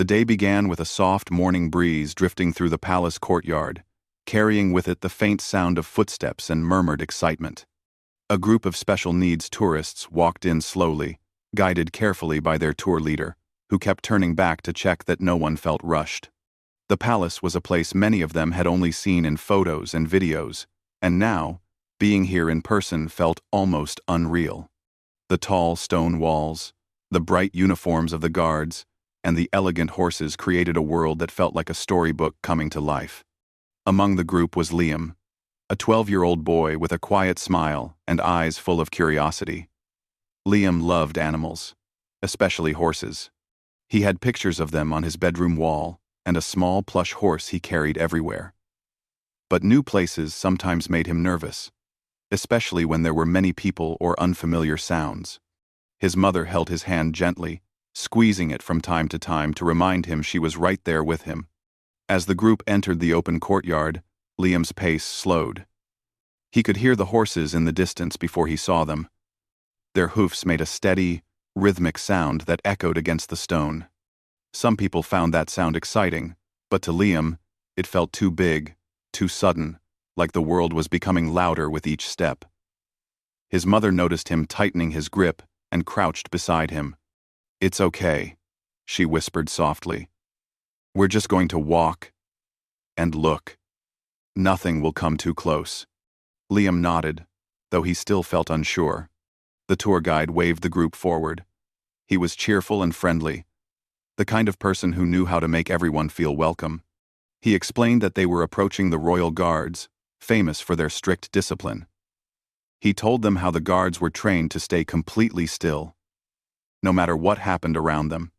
The day began with a soft morning breeze drifting through the palace courtyard, carrying with it the faint sound of footsteps and murmured excitement. A group of special needs tourists walked in slowly, guided carefully by their tour leader, who kept turning back to check that no one felt rushed. The palace was a place many of them had only seen in photos and videos, and now, being here in person felt almost unreal. The tall stone walls, the bright uniforms of the guards, and the elegant horses created a world that felt like a storybook coming to life. Among the group was Liam, a 12-year-old boy with a quiet smile and eyes full of curiosity. Liam loved animals, especially horses. He had pictures of them on his bedroom wall and a small plush horse he carried everywhere. But new places sometimes made him nervous, especially when there were many people or unfamiliar sounds. His mother held his hand gently, squeezing it from time to time to remind him she was right there with him. As the group entered the open courtyard, Liam's pace slowed. He could hear the horses in the distance before he saw them. Their hoofs made a steady, rhythmic sound that echoed against the stone. Some people found that sound exciting, but to Liam, it felt too big, too sudden, like the world was becoming louder with each step. His mother noticed him tightening his grip and crouched beside him. "It's okay," she whispered softly. "We're just going to walk and look. Nothing will come too close." Liam nodded, though he still felt unsure. The tour guide waved the group forward. He was cheerful and friendly, the kind of person who knew how to make everyone feel welcome. He explained that they were approaching the royal guards, famous for their strict discipline. He told them how the guards were trained to stay completely still, no matter what happened around them.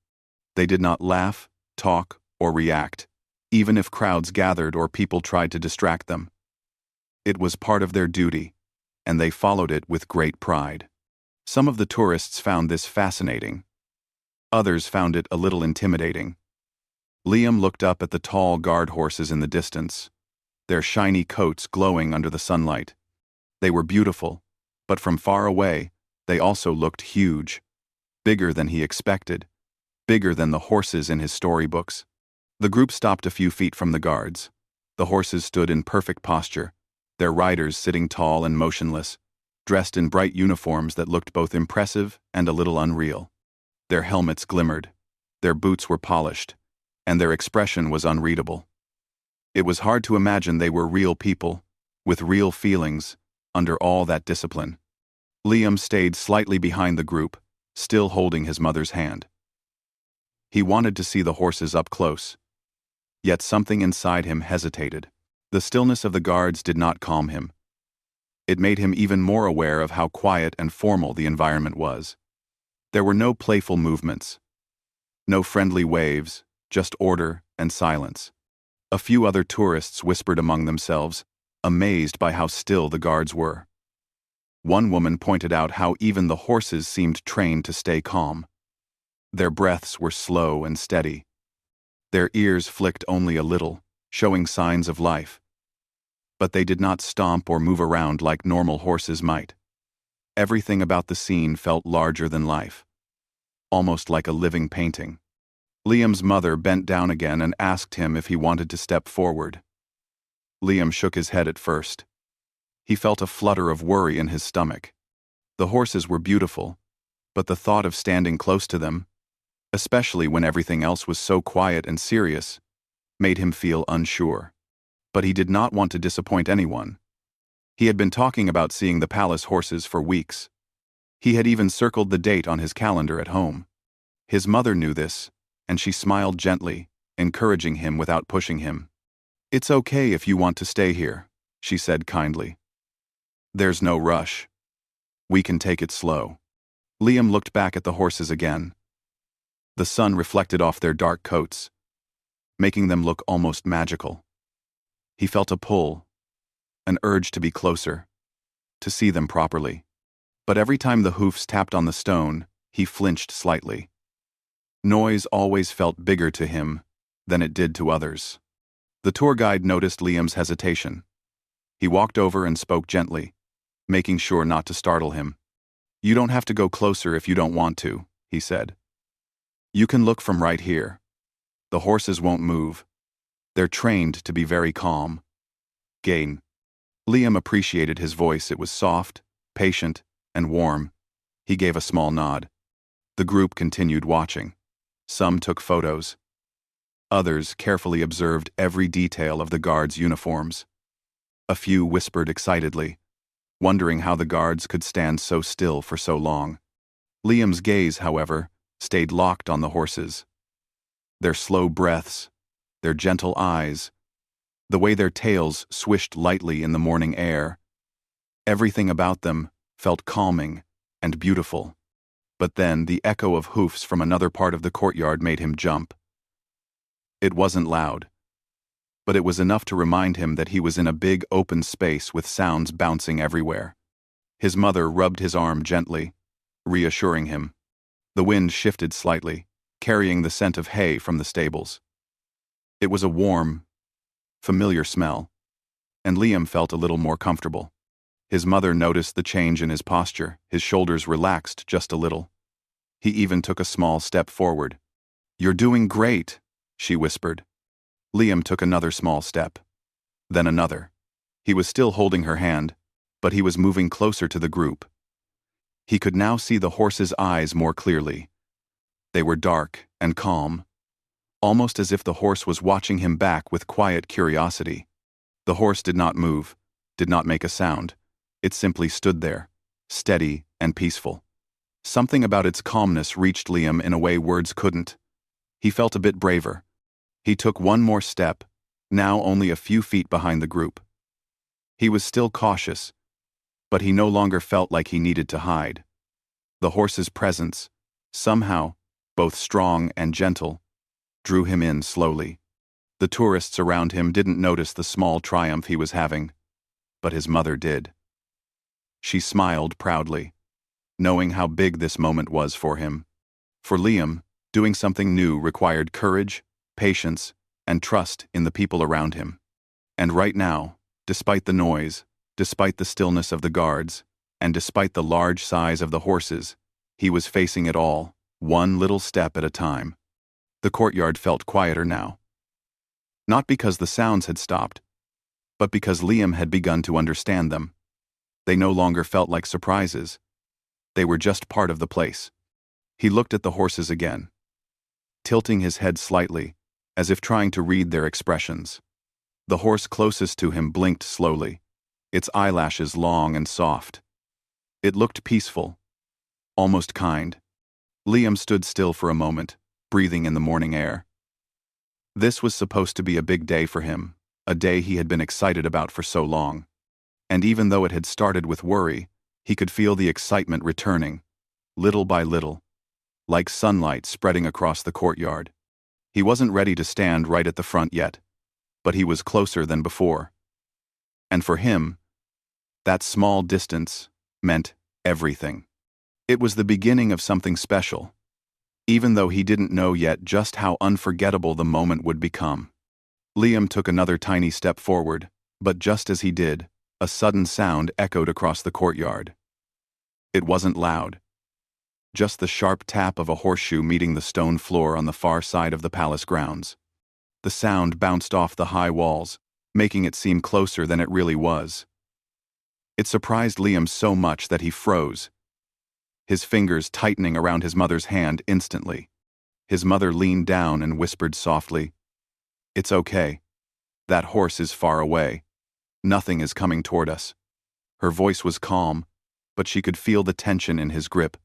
They did not laugh, talk, or react, even if crowds gathered or people tried to distract them. It was part of their duty, and they followed it with great pride. Some of the tourists found this fascinating. Others found it a little intimidating. Liam looked up at the tall guard horses in the distance, their shiny coats glowing under the sunlight. They were beautiful, but from far away, they also looked huge, bigger than he expected, bigger than the horses in his storybooks. The group stopped a few feet from the guards. The horses stood in perfect posture, their riders sitting tall and motionless, dressed in bright uniforms that looked both impressive and a little unreal. Their helmets glimmered, their boots were polished, and their expression was unreadable. It was hard to imagine they were real people, with real feelings, under all that discipline. Liam stayed slightly behind the group, still holding his mother's hand. He wanted to see the horses up close, yet something inside him hesitated. The stillness of the guards did not calm him. It made him even more aware of how quiet and formal the environment was. There were no playful movements, no friendly waves, just order and silence. A few other tourists whispered among themselves, amazed by how still the guards were. One woman pointed out how even the horses seemed trained to stay calm. Their breaths were slow and steady. Their ears flicked only a little, showing signs of life. But they did not stomp or move around like normal horses might. Everything about the scene felt larger than life, almost like a living painting. Liam's mother bent down again and asked him if he wanted to step forward. Liam shook his head at first. He felt a flutter of worry in his stomach. The horses were beautiful, but the thought of standing close to them, especially when everything else was so quiet and serious, made him feel unsure. But he did not want to disappoint anyone. He had been talking about seeing the palace horses for weeks. He had even circled the date on his calendar at home. His mother knew this, and she smiled gently, encouraging him without pushing him. "It's okay if you want to stay here," she said kindly. "There's no rush. We can take it slow." Liam looked back at the horses again. The sun reflected off their dark coats, making them look almost magical. He felt a pull, an urge to be closer, to see them properly. But every time the hoofs tapped on the stone, he flinched slightly. Noise always felt bigger to him than it did to others. The tour guide noticed Liam's hesitation. He walked over and spoke gently, making sure not to startle him. "You don't have to go closer if you don't want to," he said. "You can look from right here." The horses won't move. They're trained to be very calm. Gain. Liam appreciated his voice. It was soft, patient, and warm. He gave a small nod. The group continued watching. Some took photos. Others carefully observed every detail of the guards' uniforms. A few whispered excitedly, wondering how the guards could stand so still for so long. Liam's gaze, however, stayed locked on the horses. Their slow breaths, their gentle eyes, the way their tails swished lightly in the morning air. Everything about them felt calming and beautiful. But then the echo of hoofs from another part of the courtyard made him jump. It wasn't loud, but it was enough to remind him that he was in a big open space with sounds bouncing everywhere. His mother rubbed his arm gently, reassuring him. The wind shifted slightly, carrying the scent of hay from the stables. It was a warm, familiar smell, and Liam felt a little more comfortable. His mother noticed the change in his posture. His shoulders relaxed just a little. He even took a small step forward. "You're doing great," she whispered. Liam took another small step, then another. He was still holding her hand, but he was moving closer to the group. He could now see the horse's eyes more clearly. They were dark and calm, almost as if the horse was watching him back with quiet curiosity. The horse did not move, did not make a sound. It simply stood there, steady and peaceful. Something about its calmness reached Liam in a way words couldn't. He felt a bit braver. He took one more step, now only a few feet behind the group. He was still cautious, but he no longer felt like he needed to hide. The horse's presence, somehow, both strong and gentle, drew him in slowly. The tourists around him didn't notice the small triumph he was having, but his mother did. She smiled proudly, knowing how big this moment was for him. For Liam, doing something new required courage, patience, and trust in the people around him. And right now, despite the noise, despite the stillness of the guards, and despite the large size of the horses, he was facing it all, one little step at a time. The courtyard felt quieter now. Not because the sounds had stopped, but because Liam had begun to understand them. They no longer felt like surprises. They were just part of the place. He looked at the horses again, tilting his head slightly, as if trying to read their expressions. The horse closest to him blinked slowly, its eyelashes long and soft. It looked peaceful, almost kind. Liam stood still for a moment, breathing in the morning air. This was supposed to be a big day for him, a day he had been excited about for so long. And even though it had started with worry, he could feel the excitement returning, little by little, like sunlight spreading across the courtyard. He wasn't ready to stand right at the front yet, but he was closer than before. And for him, that small distance meant everything. It was the beginning of something special, even though he didn't know yet just how unforgettable the moment would become. Liam took another tiny step forward, but just as he did, a sudden sound echoed across the courtyard. It wasn't loud. Just the sharp tap of a horseshoe meeting the stone floor on the far side of the palace grounds. The sound bounced off the high walls, making it seem closer than it really was. It surprised Liam so much that he froze, his fingers tightening around his mother's hand instantly. His mother leaned down and whispered softly, "It's okay. That horse is far away. Nothing is coming toward us." Her voice was calm, but she could feel the tension in his grip.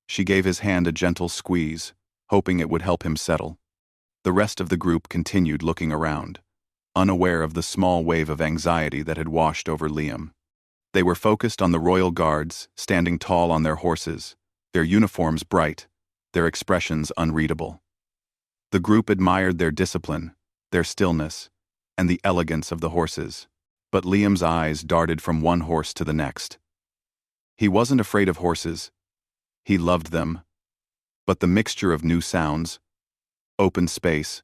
She gave his hand a gentle squeeze, hoping it would help him settle. The rest of the group continued looking around, unaware of the small wave of anxiety that had washed over Liam. They were focused on the royal guards, standing tall on their horses, their uniforms bright, their expressions unreadable. The group admired their discipline, their stillness, and the elegance of the horses, but Liam's eyes darted from one horse to the next. He wasn't afraid of horses. He loved them, but the mixture of new sounds, open space,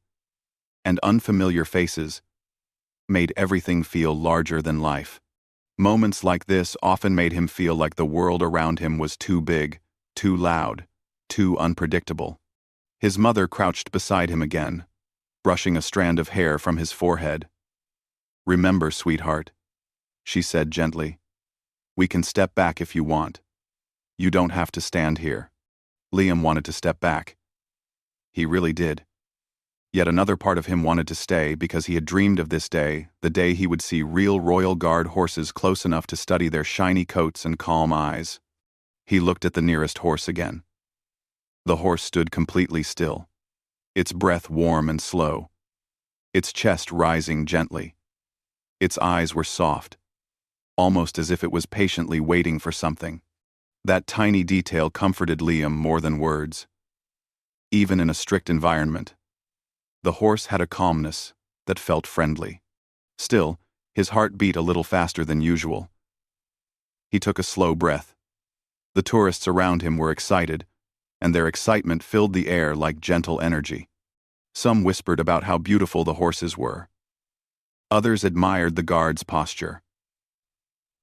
and unfamiliar faces made everything feel larger than life. Moments like this often made him feel like the world around him was too big, too loud, too unpredictable. His mother crouched beside him again, brushing a strand of hair from his forehead. "Remember, sweetheart," she said gently. "We can step back if you want. You don't have to stand here." Liam wanted to step back. He really did. Yet another part of him wanted to stay because he had dreamed of this day, the day he would see real Royal Guard horses close enough to study their shiny coats and calm eyes. He looked at the nearest horse again. The horse stood completely still, its breath warm and slow, its chest rising gently. Its eyes were soft, almost as if it was patiently waiting for something. That tiny detail comforted Liam more than words. Even in a strict environment, the horse had a calmness that felt friendly. Still, his heart beat a little faster than usual. He took a slow breath. The tourists around him were excited, and their excitement filled the air like gentle energy. Some whispered about how beautiful the horses were. Others admired the guard's posture.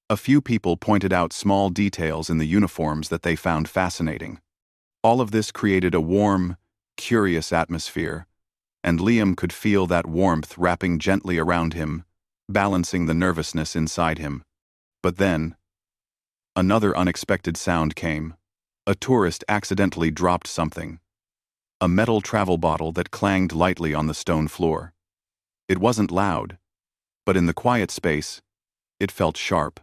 A few people pointed out small details in the uniforms that they found fascinating. All of this created a warm, curious atmosphere, and Liam could feel that warmth wrapping gently around him, balancing the nervousness inside him. But then, another unexpected sound came. A tourist accidentally dropped something. A metal travel bottle that clanged lightly on the stone floor. It wasn't loud, but in the quiet space, it felt sharp.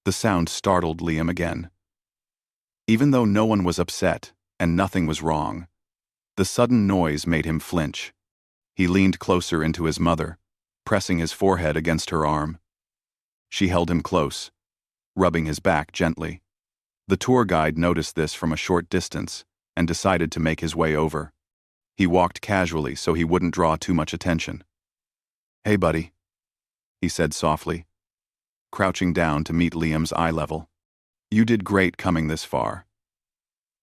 The sound startled Liam again. Even though no one was upset and nothing was wrong, the sudden noise made him flinch. He leaned closer into his mother, pressing his forehead against her arm. She held him close, rubbing his back gently. The tour guide noticed this from a short distance and decided to make his way over. He walked casually so he wouldn't draw too much attention. "Hey, buddy," he said softly, crouching down to meet Liam's eye level. "You did great coming this far.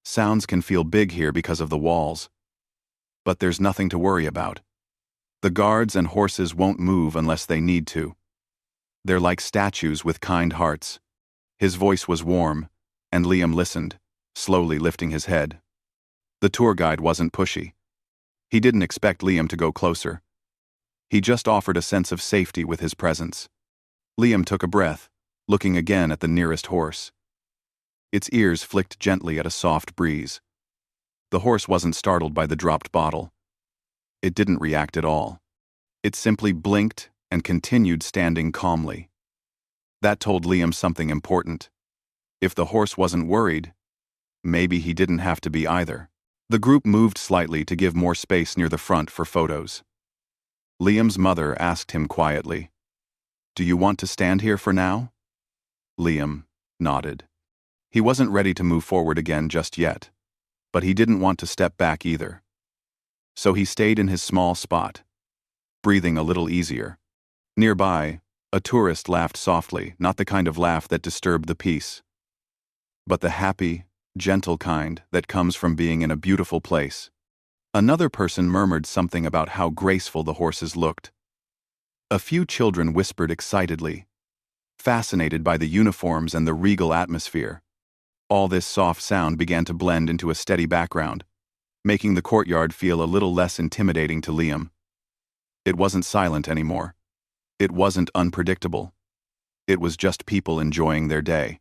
Sounds can feel big here because of the walls, but there's nothing to worry about. The guards and horses won't move unless they need to. They're like statues with kind hearts." His voice was warm, and Liam listened, slowly lifting his head. The tour guide wasn't pushy. He didn't expect Liam to go closer. He just offered a sense of safety with his presence. Liam took a breath, looking again at the nearest horse. Its ears flicked gently at a soft breeze. The horse wasn't startled by the dropped bottle. It didn't react at all. It simply blinked and continued standing calmly. That told Liam something important. If the horse wasn't worried, maybe he didn't have to be either. The group moved slightly to give more space near the front for photos. Liam's mother asked him quietly, "Do you want to stand here for now?" Liam nodded. He wasn't ready to move forward again just yet, but he didn't want to step back either. So he stayed in his small spot, breathing a little easier. Nearby, a tourist laughed softly, not the kind of laugh that disturbed the peace, but the happy, gentle kind that comes from being in a beautiful place. Another person murmured something about how graceful the horses looked. A few children whispered excitedly, fascinated by the uniforms and the regal atmosphere. All this soft sound began to blend into a steady background, making the courtyard feel a little less intimidating to Liam. It wasn't silent anymore. It wasn't unpredictable. It was just people enjoying their day.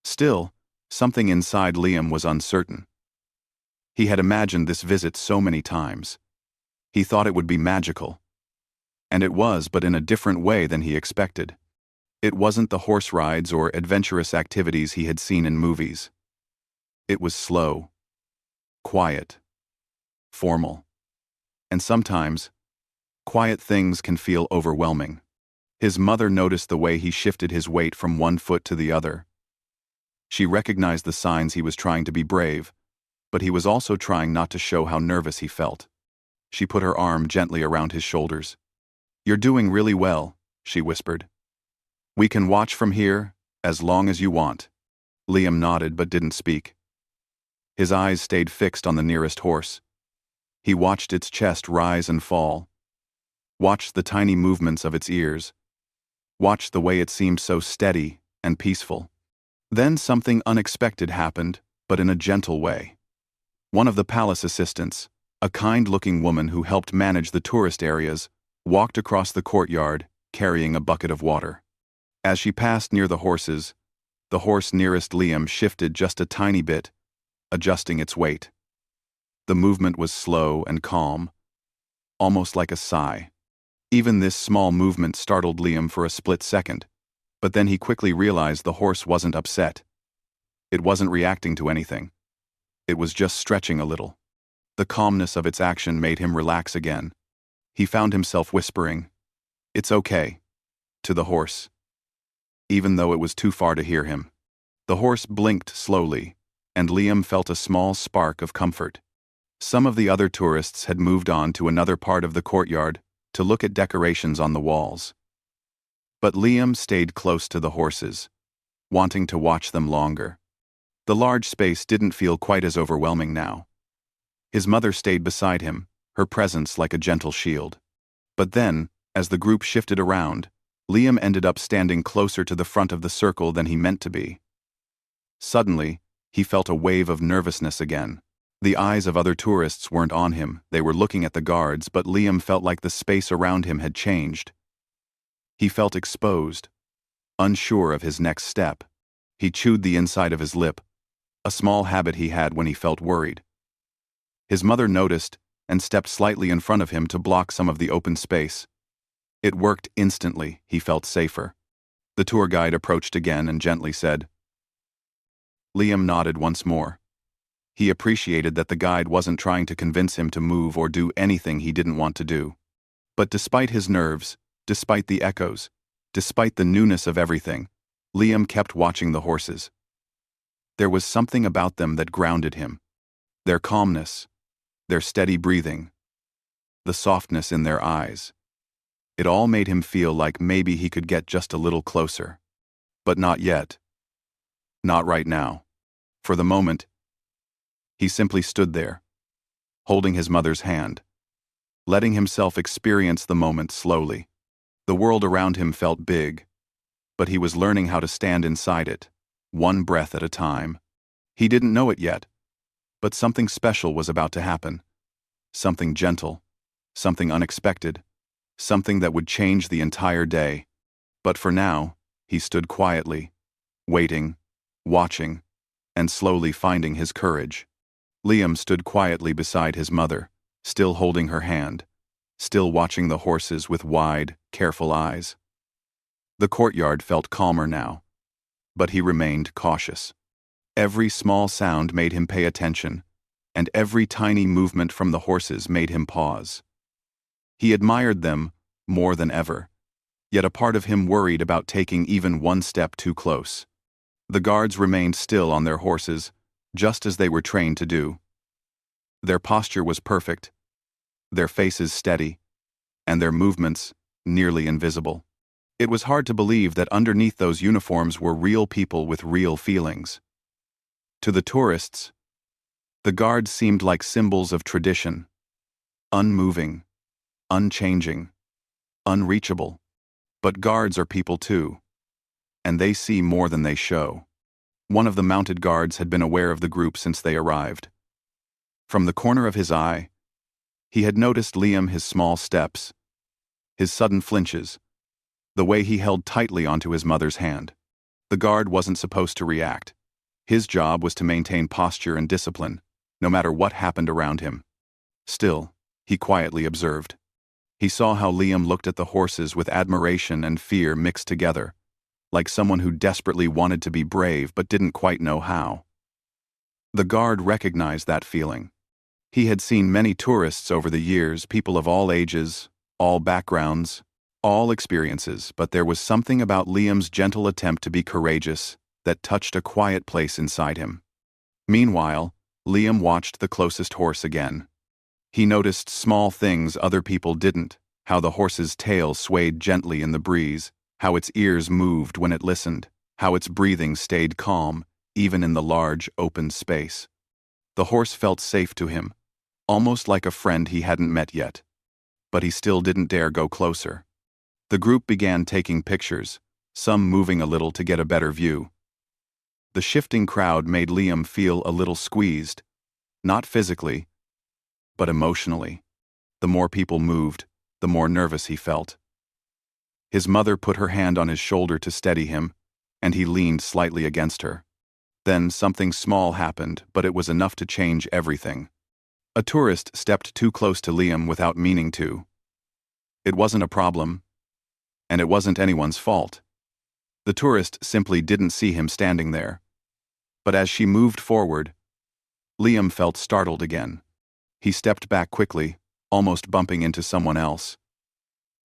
Still, something inside Liam was uncertain. He had imagined this visit so many times. He thought it would be magical. And it was, but in a different way than he expected. It wasn't the horse rides or adventurous activities he had seen in movies. It was slow, quiet, formal. And sometimes, quiet things can feel overwhelming. His mother noticed the way he shifted his weight from one foot to the other. She recognized the signs he was trying to be brave, but he was also trying not to show how nervous he felt. She put her arm gently around his shoulders. "You're doing really well," she whispered. "We can watch from here as long as you want." Liam nodded but didn't speak. His eyes stayed fixed on the nearest horse. He watched its chest rise and fall, watched the tiny movements of its ears, watched the way it seemed so steady and peaceful. Then something unexpected happened, but in a gentle way. One of the palace assistants, A kind-looking woman who helped manage the tourist areas walked across the courtyard, carrying a bucket of water. As she passed near the horse nearest Liam shifted just a tiny bit, adjusting its weight. The movement was slow and calm, almost like a sigh. Even this small movement startled Liam for a split second, but then he quickly realized the horse wasn't upset. It wasn't reacting to anything. It was just stretching a little. The calmness of its action made him relax again. He found himself whispering, "It's okay," to the horse, even though it was too far to hear him. The horse blinked slowly, and Liam felt a small spark of comfort. Some of the other tourists had moved on to another part of the courtyard to look at decorations on the walls. But Liam stayed close to the horses, wanting to watch them longer. The large space didn't feel quite as overwhelming now. His mother stayed beside him, her presence like a gentle shield. But then, as the group shifted around, Liam ended up standing closer to the front of the circle than he meant to be. Suddenly, he felt a wave of nervousness again. The eyes of other tourists weren't on him, they were looking at the guards, but Liam felt like the space around him had changed. He felt exposed, unsure of his next step. He chewed the inside of his lip, a small habit he had when he felt worried. His mother noticed and stepped slightly in front of him to block some of the open space. It worked instantly, he felt safer. The tour guide approached again and gently said. Liam nodded once more. He appreciated that the guide wasn't trying to convince him to move or do anything he didn't want to do. But despite his nerves, despite the echoes, despite the newness of everything, Liam kept watching the horses. There was something about them that grounded him. Their calmness, their steady breathing, the softness in their eyes. It all made him feel like maybe he could get just a little closer. But not yet. Not right now. For the moment, he simply stood there, holding his mother's hand, letting himself experience the moment slowly. The world around him felt big, but he was learning how to stand inside it, one breath at a time. He didn't know it yet, but something special was about to happen. Something gentle, something unexpected, something that would change the entire day. But for now, he stood quietly, waiting, watching, and slowly finding his courage. Liam stood quietly beside his mother, still holding her hand, still watching the horses with wide, careful eyes. The courtyard felt calmer now, but he remained cautious. Every small sound made him pay attention, and every tiny movement from the horses made him pause. He admired them more than ever, yet a part of him worried about taking even one step too close. The guards remained still on their horses, just as they were trained to do. Their posture was perfect, their faces steady, and their movements nearly invisible. It was hard to believe that underneath those uniforms were real people with real feelings. To the tourists, the guards seemed like symbols of tradition, unmoving, unchanging, unreachable. But guards are people too, and they see more than they show. One of the mounted guards had been aware of the group since they arrived. From the corner of his eye, he had noticed Liam, his small steps, his sudden flinches, the way he held tightly onto his mother's hand. The guard wasn't supposed to react. His job was to maintain posture and discipline, no matter what happened around him. Still, he quietly observed. He saw how Liam looked at the horses with admiration and fear mixed together, like someone who desperately wanted to be brave but didn't quite know how. The guard recognized that feeling. He had seen many tourists over the years, people of all ages, all backgrounds, all experiences, but there was something about Liam's gentle attempt to be courageous that touched a quiet place inside him. Meanwhile, Liam watched the closest horse again. He noticed small things other people didn't, how the horse's tail swayed gently in the breeze, how its ears moved when it listened, how its breathing stayed calm, even in the large, open space. The horse felt safe to him, almost like a friend he hadn't met yet. But he still didn't dare go closer. The group began taking pictures, some moving a little to get a better view. The shifting crowd made Liam feel a little squeezed, not physically, but emotionally. The more people moved, the more nervous he felt. His mother put her hand on his shoulder to steady him, and he leaned slightly against her. Then something small happened, but it was enough to change everything. A tourist stepped too close to Liam without meaning to. It wasn't a problem, and it wasn't anyone's fault. The tourist simply didn't see him standing there. But as she moved forward, Liam felt startled again. He stepped back quickly, almost bumping into someone else.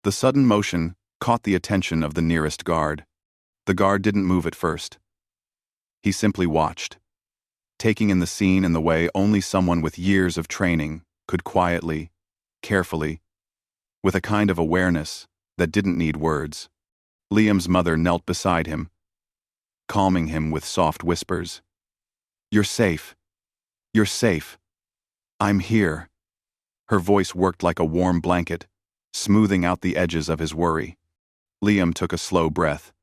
The sudden motion caught the attention of the nearest guard. The guard didn't move at first. He simply watched, taking in the scene in the way only someone with years of training could quietly, carefully, with a kind of awareness that didn't need words. Liam's mother knelt beside him, calming him with soft whispers. "You're safe. You're safe. I'm here." Her voice worked like a warm blanket, smoothing out the edges of his worry. Liam took a slow breath.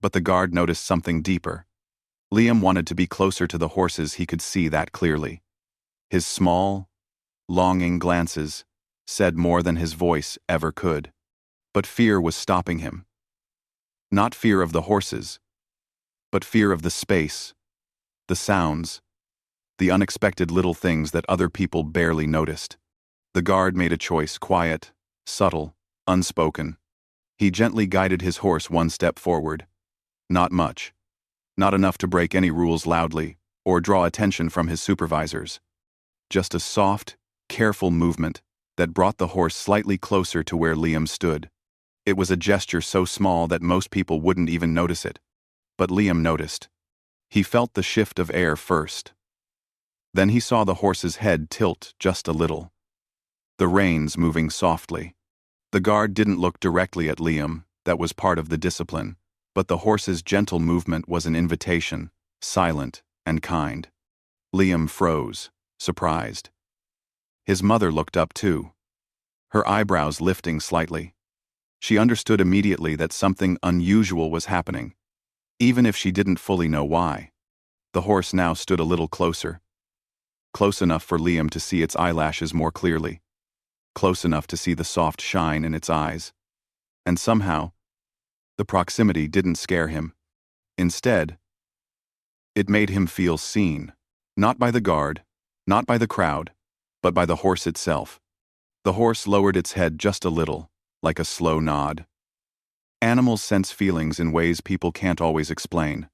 But the guard noticed something deeper. Liam wanted to be closer to the horses, he could see that clearly. His small, longing glances said more than his voice ever could. But fear was stopping him. Not fear of the horses, but fear of the space, the sounds, the unexpected little things that other people barely noticed. The guard made a choice, quiet, subtle, unspoken. He gently guided his horse one step forward. Not much. Not enough to break any rules loudly or draw attention from his supervisors. Just a soft, careful movement that brought the horse slightly closer to where Liam stood. It was a gesture so small that most people wouldn't even notice it. But Liam noticed. He felt the shift of air first. Then he saw the horse's head tilt just a little, the reins moving softly. The guard didn't look directly at Liam, that was part of the discipline, but the horse's gentle movement was an invitation, silent and kind. Liam froze, surprised. His mother looked up too, her eyebrows lifting slightly. She understood immediately that something unusual was happening, even if she didn't fully know why. The horse now stood a little closer. Close enough for Liam to see its eyelashes more clearly. Close enough to see the soft shine in its eyes. And somehow, the proximity didn't scare him. Instead, it made him feel seen, not by the guard, not by the crowd, but by the horse itself. The horse lowered its head just a little, like a slow nod. Animals sense feelings in ways people can't always explain.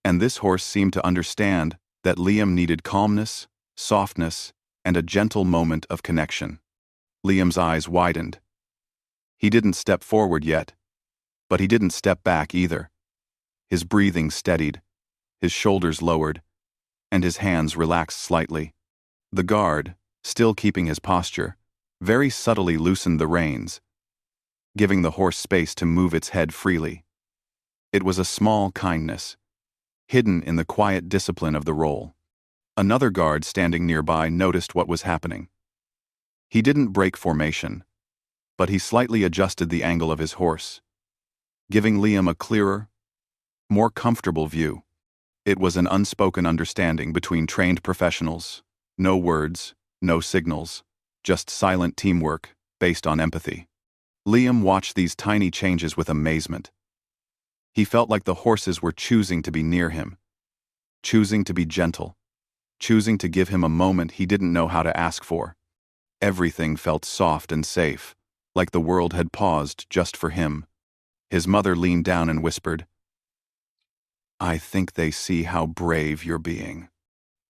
And this horse seemed to understand that Liam needed calmness, softness, and a gentle moment of connection. Liam's eyes widened. He didn't step forward yet, but he didn't step back either. His breathing steadied, his shoulders lowered, and his hands relaxed slightly. The guard, still keeping his posture, very subtly loosened the reins, giving the horse space to move its head freely. It was a small kindness, hidden in the quiet discipline of the role. Another guard standing nearby noticed what was happening. He didn't break formation, but he slightly adjusted the angle of his horse, giving Liam a clearer, more comfortable view. It was an unspoken understanding between trained professionals. No words, no signals, just silent teamwork based on empathy. Liam watched these tiny changes with amazement. He felt like the horses were choosing to be near him, choosing to be gentle, choosing to give him a moment he didn't know how to ask for. Everything felt soft and safe, like the world had paused just for him. His mother leaned down and whispered, "I think they see how brave you're being."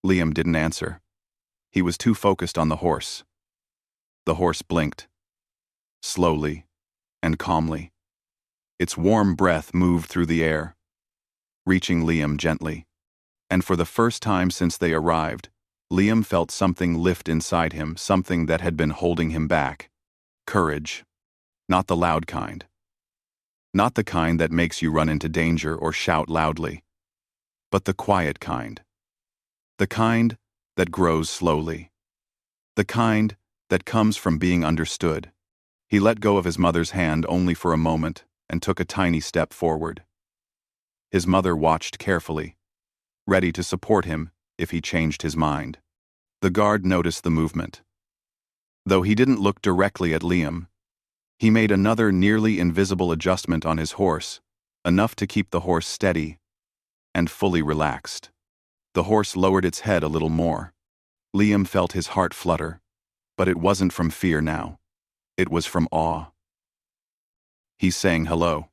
Liam didn't answer. He was too focused on the horse. The horse blinked, slowly and calmly. Its warm breath moved through the air, reaching Liam gently. And for the first time since they arrived, Liam felt something lift inside him, something that had been holding him back. Courage. Not the loud kind. Not the kind that makes you run into danger or shout loudly, but the quiet kind. The kind that grows slowly. The kind that comes from being understood. He let go of his mother's hand only for a moment and took a tiny step forward. His mother watched carefully, ready to support him if he changed his mind. The guard noticed the movement. Though he didn't look directly at Liam, he made another nearly invisible adjustment on his horse, enough to keep the horse steady and fully relaxed. The horse lowered its head a little more. Liam felt his heart flutter, but it wasn't from fear now. It was from awe. He sang hello,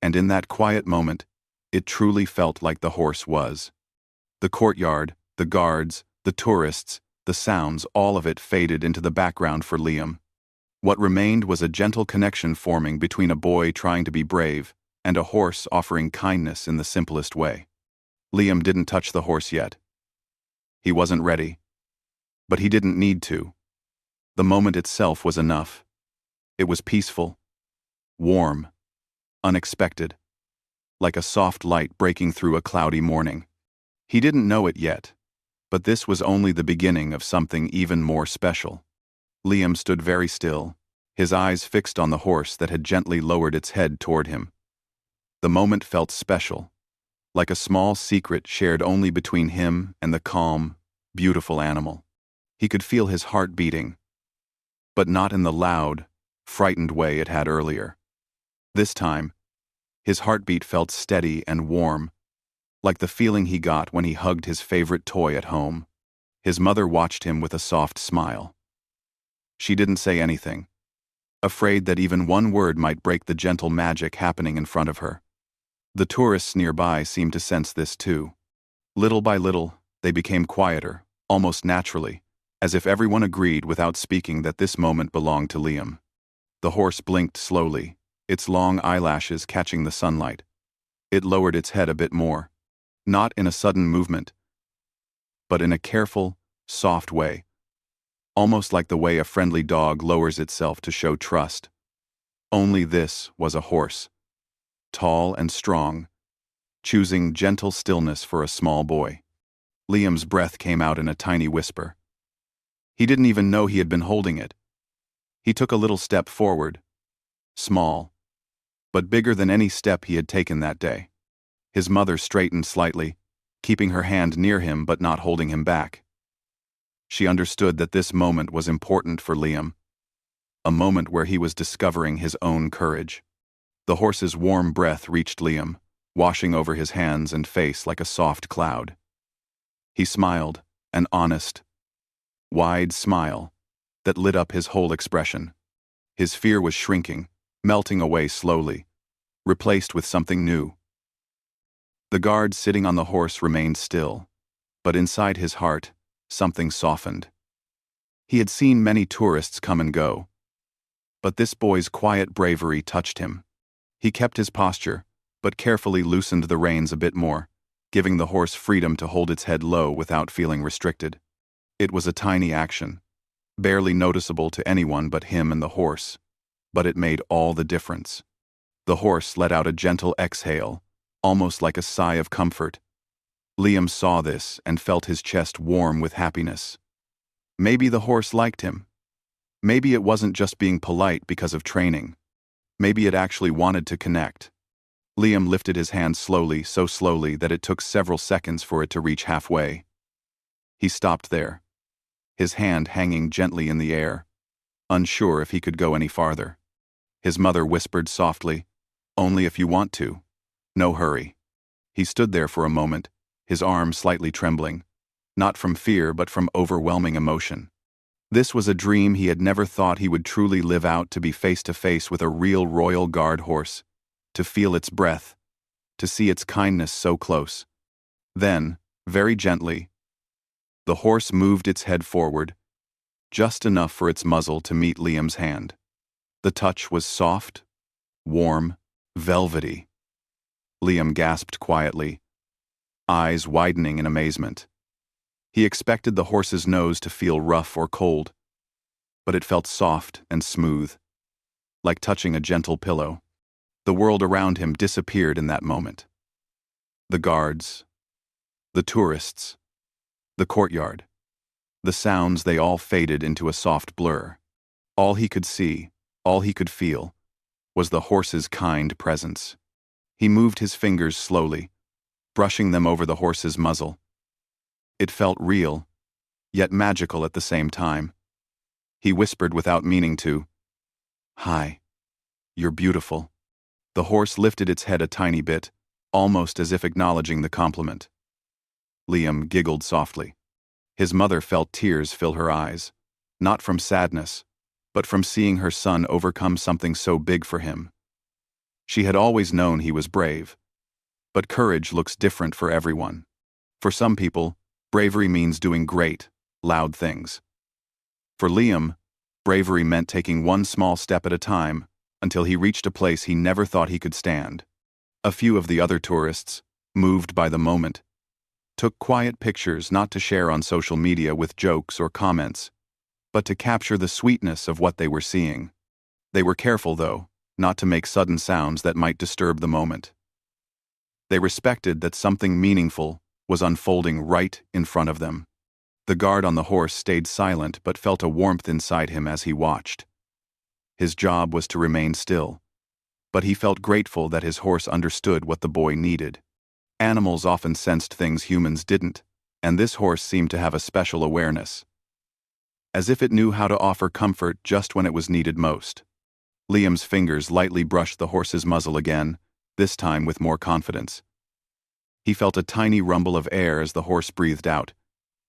and in that quiet moment, it truly felt like the horse was. The courtyard, the guards, the tourists, the sounds, all of it faded into the background for Liam. What remained was a gentle connection forming between a boy trying to be brave and a horse offering kindness in the simplest way. Liam didn't touch the horse yet. He wasn't ready. But he didn't need to. The moment itself was enough. It was peaceful, warm, unexpected, like a soft light breaking through a cloudy morning. He didn't know it yet, but this was only the beginning of something even more special. Liam stood very still, his eyes fixed on the horse that had gently lowered its head toward him. The moment felt special, like a small secret shared only between him and the calm, beautiful animal. He could feel his heart beating, but not in the loud, frightened way it had earlier. This time, his heartbeat felt steady and warm, like the feeling he got when he hugged his favorite toy at home. His mother watched him with a soft smile. She didn't say anything, afraid that even one word might break the gentle magic happening in front of her. The tourists nearby seemed to sense this too. Little by little, they became quieter, almost naturally, as if everyone agreed without speaking that this moment belonged to Liam. The horse blinked slowly, its long eyelashes catching the sunlight. It lowered its head a bit more, not in a sudden movement, but in a careful, soft way, almost like the way a friendly dog lowers itself to show trust. Only this was a horse, tall and strong, choosing gentle stillness for a small boy. Liam's breath came out in a tiny whisper. He didn't even know he had been holding it. He took a little step forward, small, but bigger than any step he had taken that day. His mother straightened slightly, keeping her hand near him but not holding him back. She understood that this moment was important for Liam, a moment where he was discovering his own courage. The horse's warm breath reached Liam, washing over his hands and face like a soft cloud. He smiled, an honest, wide smile that lit up his whole expression. His fear was shrinking, melting away slowly, replaced with something new. The guard sitting on the horse remained still, but inside his heart, something softened. He had seen many tourists come and go, but this boy's quiet bravery touched him. He kept his posture, but carefully loosened the reins a bit more, giving the horse freedom to hold its head low without feeling restricted. It was a tiny action, barely noticeable to anyone but him and the horse, but it made all the difference. The horse let out a gentle exhale, almost like a sigh of comfort. Liam saw this and felt his chest warm with happiness. Maybe the horse liked him. Maybe it wasn't just being polite because of training. Maybe it actually wanted to connect. Liam lifted his hand slowly, so slowly that it took several seconds for it to reach halfway. He stopped there, his hand hanging gently in the air, unsure if he could go any farther. His mother whispered softly, "Only if you want to. No hurry." He stood there for a moment, his arms slightly trembling, not from fear but from overwhelming emotion. This was a dream he had never thought he would truly live out, to be face to face with a real Royal Guard horse, to feel its breath, to see its kindness so close. Then, very gently, the horse moved its head forward, just enough for its muzzle to meet Liam's hand. The touch was soft, warm, velvety. Liam gasped quietly, eyes widening in amazement. He expected the horse's nose to feel rough or cold, but it felt soft and smooth, like touching a gentle pillow. The world around him disappeared in that moment. The guards, the tourists, the courtyard, the sounds, they all faded into a soft blur. All he could see, all he could feel, was the horse's kind presence. He moved his fingers slowly, brushing them over the horse's muzzle. It felt real, yet magical at the same time. He whispered without meaning to. "Hi. You're beautiful." The horse lifted its head a tiny bit, almost as if acknowledging the compliment. Liam giggled softly. His mother felt tears fill her eyes, not from sadness, but from seeing her son overcome something so big for him. She had always known he was brave, but courage looks different for everyone. For some people, bravery means doing great, loud things. For Liam, bravery meant taking one small step at a time until he reached a place he never thought he could stand. A few of the other tourists, moved by the moment, took quiet pictures not to share on social media with jokes or comments, but to capture the sweetness of what they were seeing. They were careful, though, not to make sudden sounds that might disturb the moment. They respected that something meaningful was unfolding right in front of them. The guard on the horse stayed silent but felt a warmth inside him as he watched. His job was to remain still, but he felt grateful that his horse understood what the boy needed. Animals often sensed things humans didn't, and this horse seemed to have a special awareness, as if it knew how to offer comfort just when it was needed most. Liam's fingers lightly brushed the horse's muzzle again, this time with more confidence. He felt a tiny rumble of air as the horse breathed out,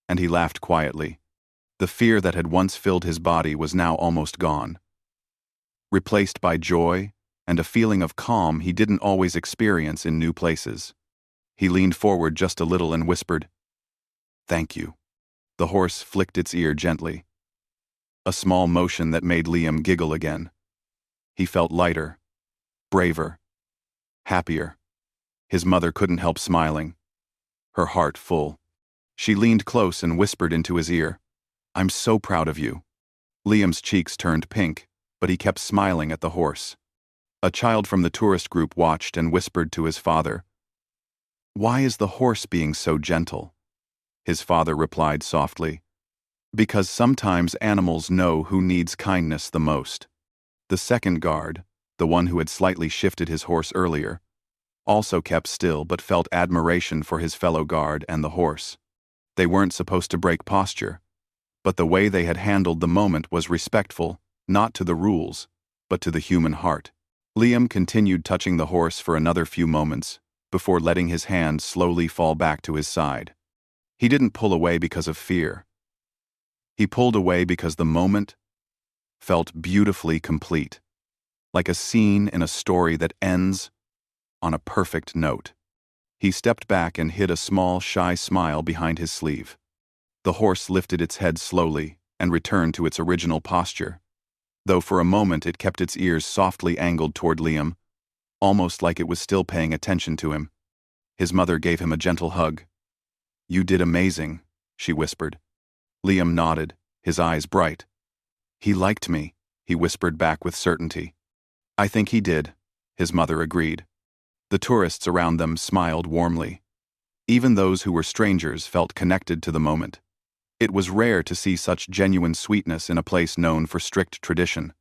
and he laughed quietly. The fear that had once filled his body was now almost gone, replaced by joy and a feeling of calm he didn't always experience in new places. He leaned forward just a little and whispered, "Thank you." The horse flicked its ear gently, a small motion that made Liam giggle again. He felt lighter, braver, happier. His mother couldn't help smiling, her heart full. She leaned close and whispered into his ear, "I'm so proud of you." Liam's cheeks turned pink, but he kept smiling at the horse. A child from the tourist group watched and whispered to his father, "Why is the horse being so gentle?" His father replied softly, "Because sometimes animals know who needs kindness the most." The second guard, the one who had slightly shifted his horse earlier, also kept still but felt admiration for his fellow guard and the horse. They weren't supposed to break posture, but the way they had handled the moment was respectful, not to the rules, but to the human heart. Liam continued touching the horse for another few moments, before letting his hand slowly fall back to his side. He didn't pull away because of fear. He pulled away because the moment felt beautifully complete, like a scene in a story that ends on a perfect note. He stepped back and hid a small, shy smile behind his sleeve. The horse lifted its head slowly and returned to its original posture, though for a moment it kept its ears softly angled toward Liam, almost like it was still paying attention to him. His mother gave him a gentle hug. "You did amazing," she whispered. Liam nodded, his eyes bright. "He liked me," he whispered back with certainty. "I think he did," his mother agreed. The tourists around them smiled warmly. Even those who were strangers felt connected to the moment. It was rare to see such genuine sweetness in a place known for strict tradition.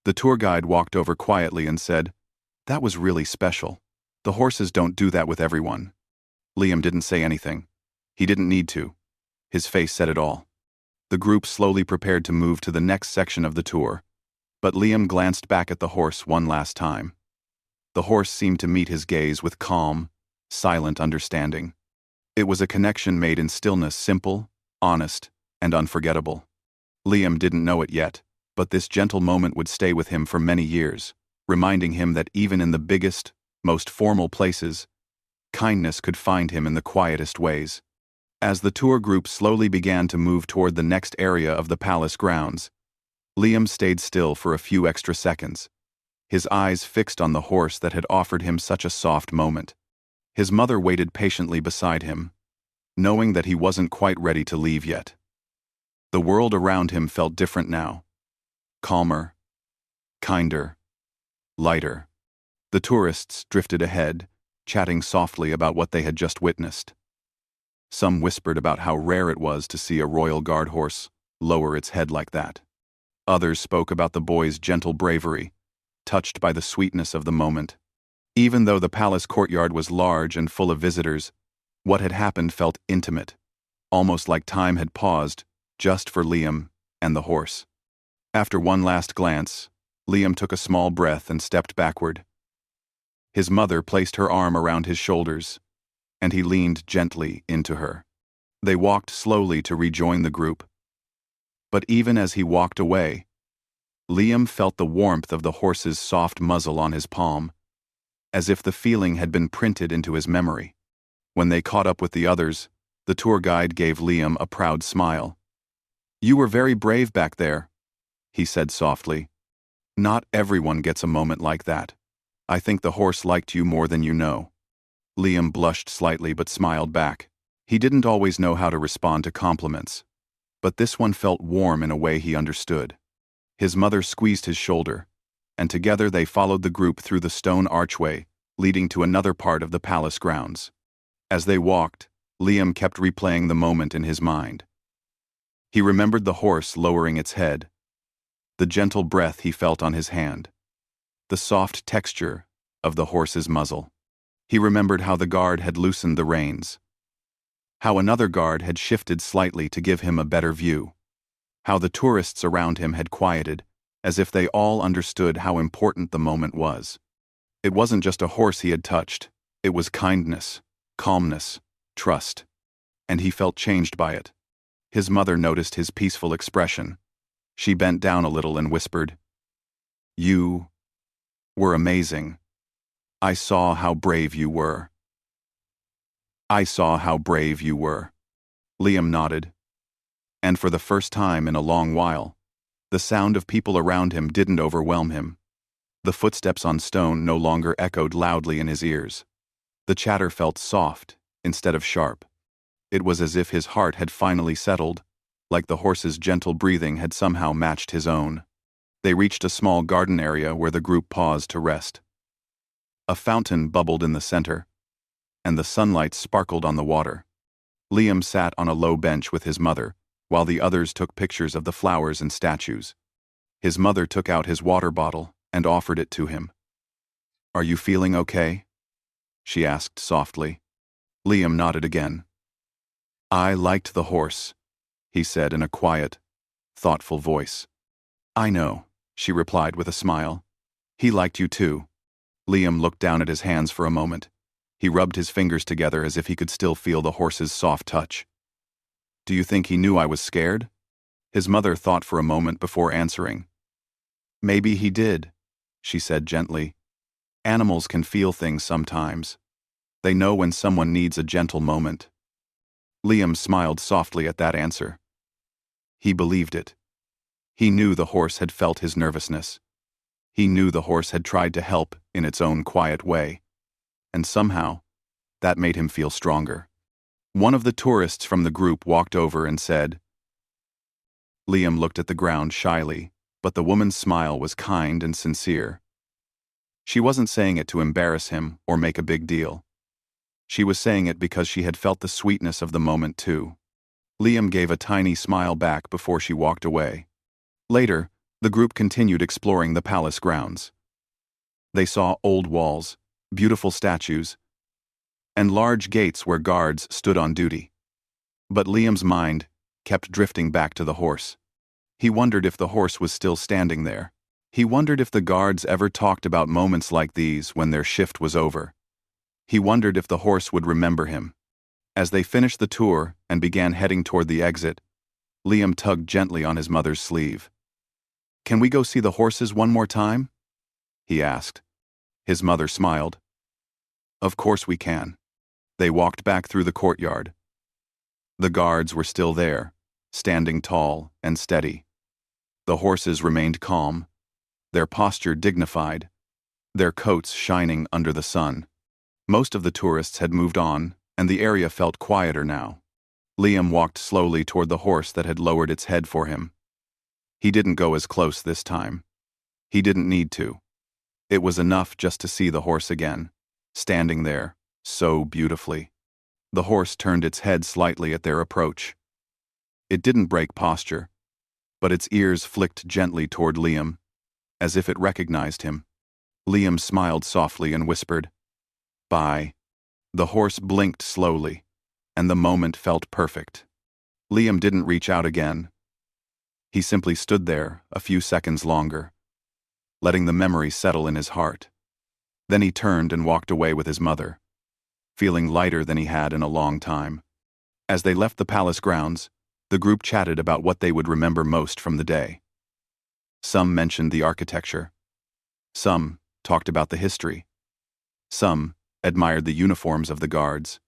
The tour guide walked over quietly and said, "That was really special. The horses don't do that with everyone." Liam didn't say anything. He didn't need to. His face said it all. The group slowly prepared to move to the next section of the tour, but Liam glanced back at the horse one last time. The horse seemed to meet his gaze with calm, silent understanding. It was a connection made in stillness, simple, honest, and unforgettable. Liam didn't know it yet, but this gentle moment would stay with him for many years, reminding him that even in the biggest, most formal places, kindness could find him in the quietest ways. As the tour group slowly began to move toward the next area of the palace grounds, Liam stayed still for a few extra seconds, his eyes fixed on the horse that had offered him such a soft moment. His mother waited patiently beside him, knowing that he wasn't quite ready to leave yet. The world around him felt different now. Calmer, kinder, lighter. The tourists drifted ahead, chatting softly about what they had just witnessed. Some whispered about how rare it was to see a royal guard horse lower its head like that. Others spoke about the boy's gentle bravery, touched by the sweetness of the moment. Even though the palace courtyard was large and full of visitors, what had happened felt intimate, almost like time had paused just for Liam and the horse. After one last glance, Liam took a small breath and stepped backward. His mother placed her arm around his shoulders, and he leaned gently into her. They walked slowly to rejoin the group. But even as he walked away, Liam felt the warmth of the horse's soft muzzle on his palm, as if the feeling had been printed into his memory. When they caught up with the others, the tour guide gave Liam a proud smile. "You were very brave back there," he said softly. "Not everyone gets a moment like that. I think the horse liked you more than you know." Liam blushed slightly but smiled back. He didn't always know how to respond to compliments, but this one felt warm in a way he understood. His mother squeezed his shoulder, and together they followed the group through the stone archway leading to another part of the palace grounds. As they walked, Liam kept replaying the moment in his mind. He remembered the horse lowering its head, the gentle breath he felt on his hand, the soft texture of the horse's muzzle. He remembered how the guard had loosened the reins, how another guard had shifted slightly to give him a better view, how the tourists around him had quieted, as if they all understood how important the moment was. It wasn't just a horse he had touched, it was kindness, calmness, trust, and he felt changed by it. His mother noticed his peaceful expression. She bent down a little and whispered, "You were amazing. I saw how brave you were." "I saw how brave you were." Liam nodded. And for the first time in a long while, the sound of people around him didn't overwhelm him. The footsteps on stone no longer echoed loudly in his ears. The chatter felt soft instead of sharp. It was as if his heart had finally settled, like the horse's gentle breathing had somehow matched his own. They reached a small garden area where the group paused to rest. A fountain bubbled in the center, and the sunlight sparkled on the water. Liam sat on a low bench with his mother, while the others took pictures of the flowers and statues. His mother took out his water bottle and offered it to him. "Are you feeling okay?" she asked softly. Liam nodded again. "I liked the horse," he said in a quiet, thoughtful voice. "I know," she replied with a smile. "He liked you too." Liam looked down at his hands for a moment. He rubbed his fingers together as if he could still feel the horse's soft touch. "Do you think he knew I was scared?" His mother thought for a moment before answering. "Maybe he did," she said gently. "Animals can feel things sometimes. They know when someone needs a gentle moment." Liam smiled softly at that answer. He believed it. He knew the horse had felt his nervousness. He knew the horse had tried to help in its own quiet way. And somehow, that made him feel stronger. One of the tourists from the group walked over and said. Liam looked at the ground shyly, but the woman's smile was kind and sincere. She wasn't saying it to embarrass him or make a big deal. She was saying it because she had felt the sweetness of the moment too. Liam gave a tiny smile back before she walked away. Later, the group continued exploring the palace grounds. They saw old walls, beautiful statues, and large gates where guards stood on duty. But Liam's mind kept drifting back to the horse. He wondered if the horse was still standing there. He wondered if the guards ever talked about moments like these when their shift was over. He wondered if the horse would remember him. As they finished the tour and began heading toward the exit, Liam tugged gently on his mother's sleeve. "Can we go see the horses one more time?" he asked. His mother smiled. "Of course we can." They walked back through the courtyard. The guards were still there, standing tall and steady. The horses remained calm, their posture dignified, their coats shining under the sun. Most of the tourists had moved on, and the area felt quieter now. Liam walked slowly toward the horse that had lowered its head for him. He didn't go as close this time. He didn't need to. It was enough just to see the horse again, standing there, so beautifully. The horse turned its head slightly at their approach. It didn't break posture, but its ears flicked gently toward Liam, as if it recognized him. Liam smiled softly and whispered, "Bye." The horse blinked slowly, and the moment felt perfect. Liam didn't reach out again. He simply stood there a few seconds longer, letting the memory settle in his heart. Then he turned and walked away with his mother, feeling lighter than he had in a long time. As they left the palace grounds, the group chatted about what they would remember most from the day. Some mentioned the architecture. Some talked about the history. Some admired the uniforms of the guards.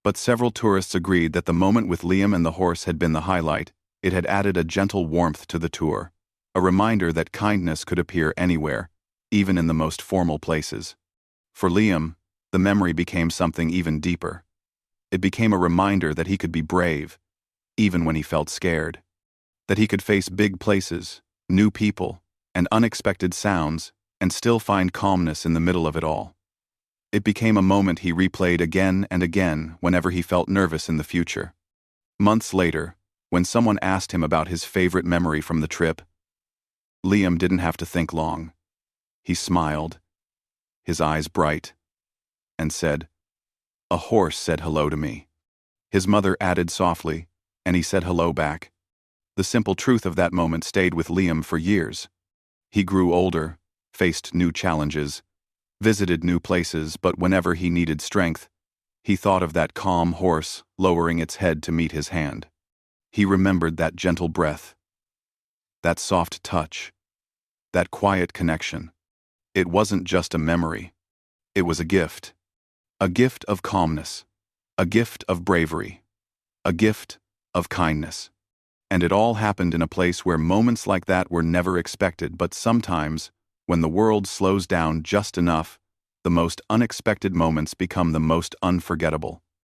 But several tourists agreed that the moment with Liam and the horse had been the highlight. It had added a gentle warmth to the tour, a reminder that kindness could appear anywhere, even in the most formal places. For Liam, the memory became something even deeper. It became a reminder that he could be brave, even when he felt scared. That he could face big places, new people, and unexpected sounds, and still find calmness in the middle of it all. It became a moment he replayed again and again whenever he felt nervous in the future. Months later, when someone asked him about his favorite memory from the trip, Liam didn't have to think long. He smiled, his eyes bright, and said, "A horse said hello to me." His mother added softly, and he said hello back. The simple truth of that moment stayed with Liam for years. He grew older, faced new challenges, visited new places, but whenever he needed strength, he thought of that calm horse lowering its head to meet his hand. He remembered that gentle breath, that soft touch, that quiet connection. It wasn't just a memory. It was a gift of calmness, a gift of bravery, a gift of kindness. And it all happened in a place where moments like that were never expected, but sometimes, when the world slows down just enough, the most unexpected moments become the most unforgettable.